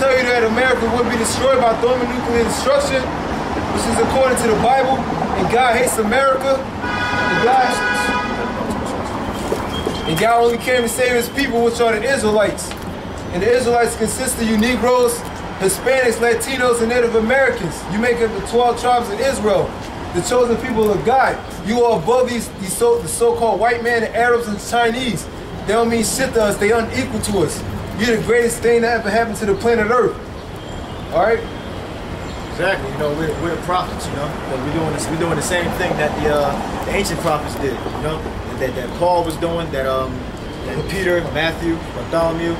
tell you that America would be destroyed by thermonuclear destruction, which is according to the Bible, and God hates America, and God only came to save his people, which are the Israelites. And the Israelites consist of you Negroes, Hispanics, Latinos, and Native Americans. You make up the 12 tribes of Israel, the chosen people of God. You are above the so-called white man, the Arabs, and the Chinese. They don't mean shit to us. They unequal to us. You're the greatest thing that ever happened to the planet Earth. All right? Exactly. You know, we're the prophets. You know, we're doing the same thing that the ancient prophets did. You know, that Paul was doing. That Peter, Matthew, Bartholomew,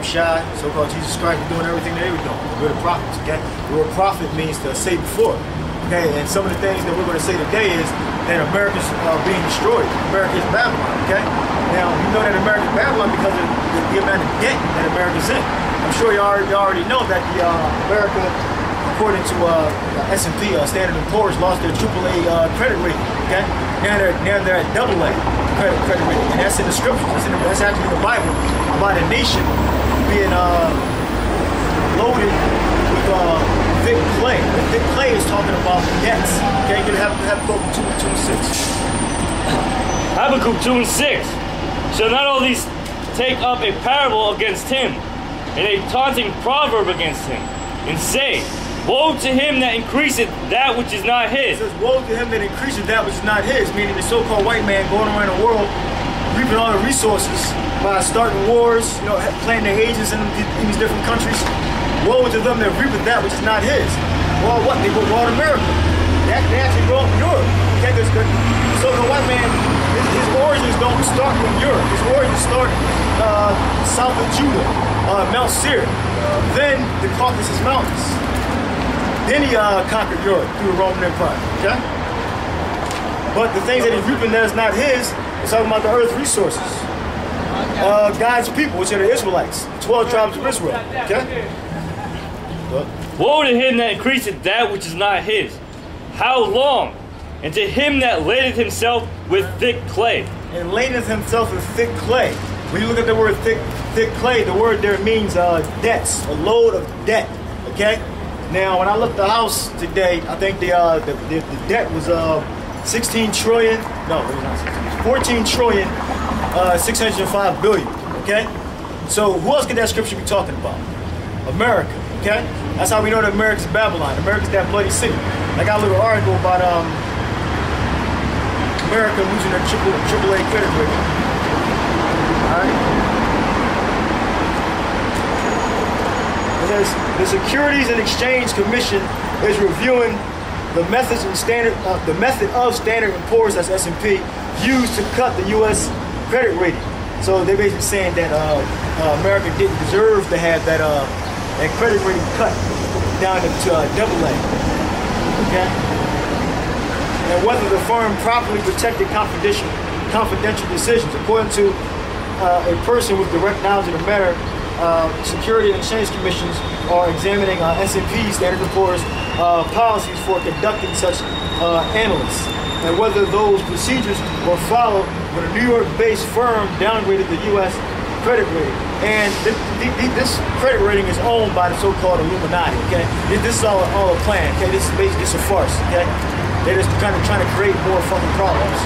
Shai, so-called Jesus Christ, were doing everything that they were doing. We're the prophets. Okay. The word prophet means to say before. Okay. And some of the things that we're going to say today is that America's being destroyed. America is Babylon. Okay. Now you know that America is Babylon because of the amount of debt that America's in. I'm sure you already know that the America, according to S&P, Standard & Poor's, lost their AAA credit rating. Okay, now they're at AA credit rating, and that's in the scriptures. That's actually in the Bible about a nation being loaded with thick clay. The thick clay is talking about debts. Okay, you have Habakkuk 2:6. Habakkuk 2:6. Shall not all these take up a parable against him, and a taunting proverb against him, and say, woe to him that increaseth that which is not his. It says, woe to him that increaseth that which is not his, meaning the so-called white man going around the world reaping all the resources by starting wars, you know, planting their agents in these different countries. Woe to them that reapeth that which is not his. Well, what? They go raw to America. They actually go up in Europe. Okay, the so-called white man, his origins don't start with Europe. His origins start south of Judah, Mount Seir, then the Caucasus Mountains. Then he conquered Europe through the Roman Empire, okay? But the things that he's reaping that is not his, is talking about the earth's resources. God's people, which are the Israelites, 12 tribes of Israel, okay? Woe to him that increaseth that which is not his. How long? And to him that ladeth himself with thick clay. And ladeth himself with thick clay. When you look at the word thick clay, the word there means debts, a load of debt, okay? Now, when I looked at the house today, I think the debt was 16 trillion. No, it was not 16. 14 trillion, 605 billion. Okay. So who else could that scripture be talking about? America. Okay. That's how we know that America's Babylon. America's that bloody city. I got a little article about America losing their AAA credit rating. All right. The Securities and Exchange Commission is reviewing the methods and the method of Standard & Poor's, that's S&P, used to cut the U.S. credit rating. So they're basically saying that America didn't deserve to have that credit rating cut down to AA. Okay. And whether the firm properly protected confidential decisions, according to a person with direct knowledge of the matter. Security and Exchange Commissions are examining S&P, Standard & Poor's, policies for conducting such analysis, and whether those procedures were followed when a New York-based firm downgraded the U.S. credit rating. And this credit rating is owned by the so-called Illuminati. Okay, this is all a plan. Okay, this is basically a farce. Okay, they're just kind of trying to create more fucking problems.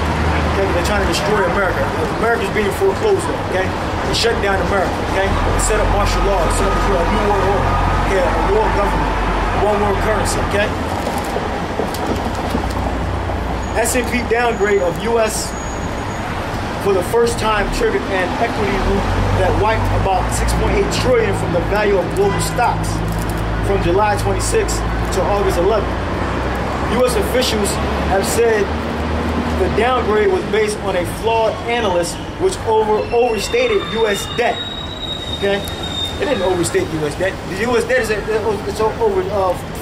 Okay, they're trying to destroy America. America's being foreclosed on. Okay. They shut down America, okay? They set up martial law, set up a new world order, okay? A world government, one world currency, okay? S&P downgrade of U.S. for the first time triggered an equity loop that wiped about 6.8 trillion from the value of global stocks from July 26 to August 11. U.S. officials have said the downgrade was based on a flawed analysis which overstated U.S. debt. Okay, it didn't overstate U.S. debt. The U.S. debt is it's over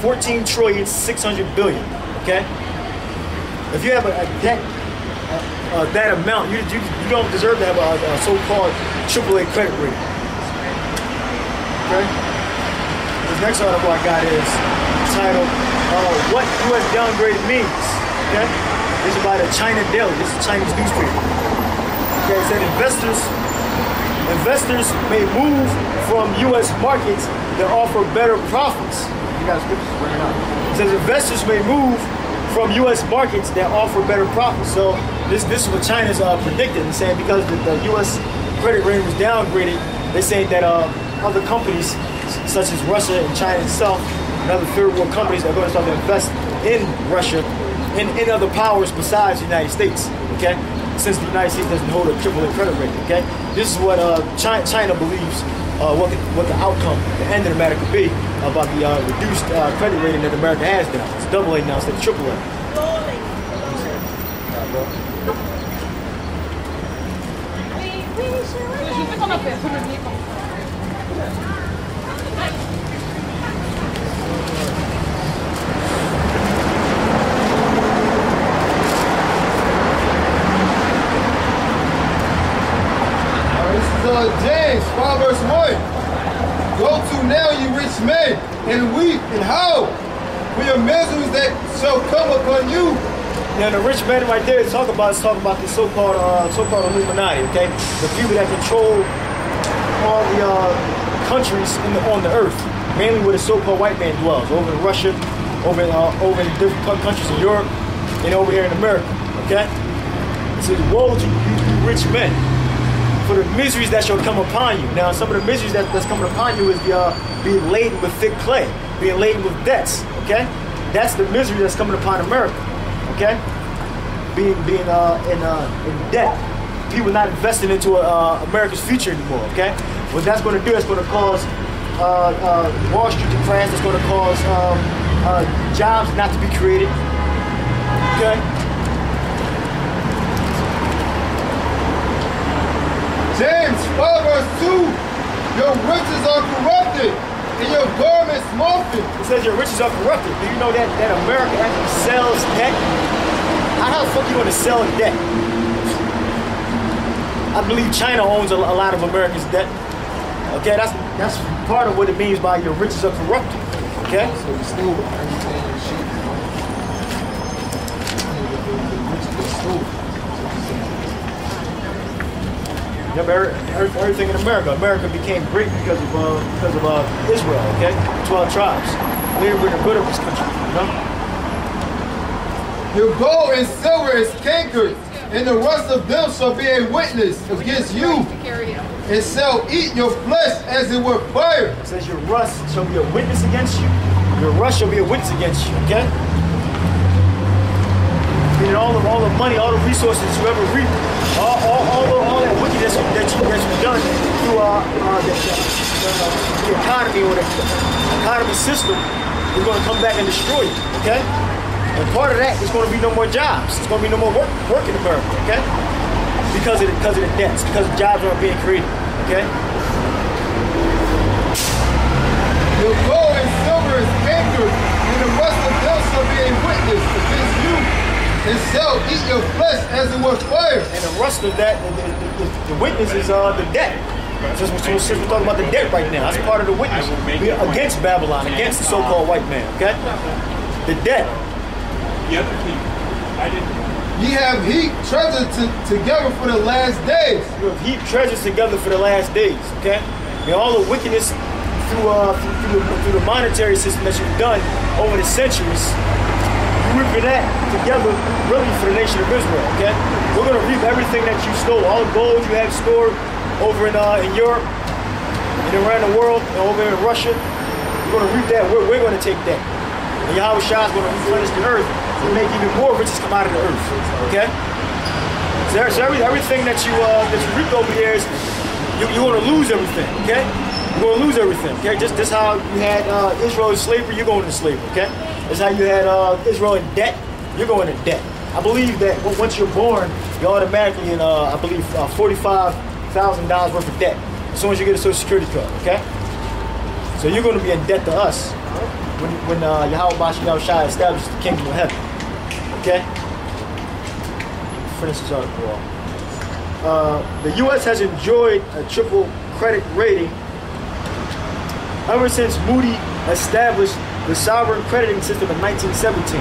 14 trillion 600 billion. Okay, if you have a debt that amount, you don't deserve to have a so-called AAA credit rating. Okay. This next article I got is titled "What U.S. Downgrade Means." Okay. This is by the China Daily. This is a Chinese newspaper. Okay, it said investors investors may move from U.S. markets that offer better profits. You got scriptures right now. It says investors may move from U.S. markets that offer better profits. So this is what China's predicting, and saying because the U.S. credit rating was downgraded, they're saying that other companies such as Russia and China itself and other third world companies are going to start to invest in Russia and in other powers besides the United States. Okay, since the United States doesn't hold a AAA credit rating. Okay, this is what China believes what the outcome, the end of the matter could be about the reduced credit rating that America has now. It's AA now instead of AAA. James 5 verse 1. Go to now, you rich men, and weep and howl for your miseries that shall come upon you. Now the rich men right there is talking about the so-called Illuminati, okay? The people that control all the countries on the earth, mainly where the so-called white man dwells, over in Russia, over in different countries in Europe, and over here in America, okay? It says, woe to you rich men, for the miseries that shall come upon you. Now, some of the miseries that's coming upon you is being laden with thick clay, being laden with debts, okay? That's the misery that's coming upon America, okay? Being in debt. People not investing into America's future anymore, okay? What that's going to do, that's going to cause Wall Street to crash. That's going to cause jobs not to be created, okay? James 5 verse 2, your riches are corrupted and your garments moulted. It says your riches are corrupted. Do you know that America actually sells debt? How the fuck you want to sell debt? I believe China owns a lot of America's debt. Okay, that's part of what it means by your riches are corrupted. Okay? So you stole everything you should. Everything in America. America became great because of Israel, okay? 12 tribes. We're the good of this country, you know? Your gold and silver is cankered, and the rust of them shall be a witness against you, and shall eat your flesh as it were fire. It says your rust shall be a witness against you. Your rust shall be a witness against you, okay? And all the money, all the resources you ever reap, all that wickedness that you've done through the economy or the economy system is going to come back and destroy you, okay? And part of that is going to be no more jobs. It's going to be no more work in America, okay? Because of the debts, because the jobs aren't being created, okay? Your gold and silver is cankered, and the rust of them shall be a witness against you, and shall eat your flesh as it were fire. And the rust of that, the witness is the debt. Since we're talking about the debt right now, that's part of the witness. We're against Babylon, against the so-called white man, okay? The debt. Ye have heaped treasure together for the last days. You have heaped treasures together for the last days, okay? And all the wickedness through the monetary system that you've done over the centuries, reaping that together really for the nation of Israel, okay? We're going to reap everything that you stole, all the gold you have stored over in Europe and around the world and over in Russia. We're going to reap that. We're going to take that. And Yahweh Shah is going to replenish the earth to make even more riches come out of the earth, okay? So everything that you reap over here is you're going to lose everything, okay? You're going to lose everything, okay? Just how you had Israel in slavery, you're going into slavery, okay? That's how you had Israel in debt, you're going into debt. I believe that once you're born, you're automatically in, I believe, $45,000 worth of debt as soon as you get a Social Security card, okay? So you're going to be in debt to us when Yahweh Bashiach Shai establishes the kingdom of heaven, okay? Finish this article off. The U.S. has enjoyed a triple credit rating ever since Moody established the sovereign crediting system in 1917.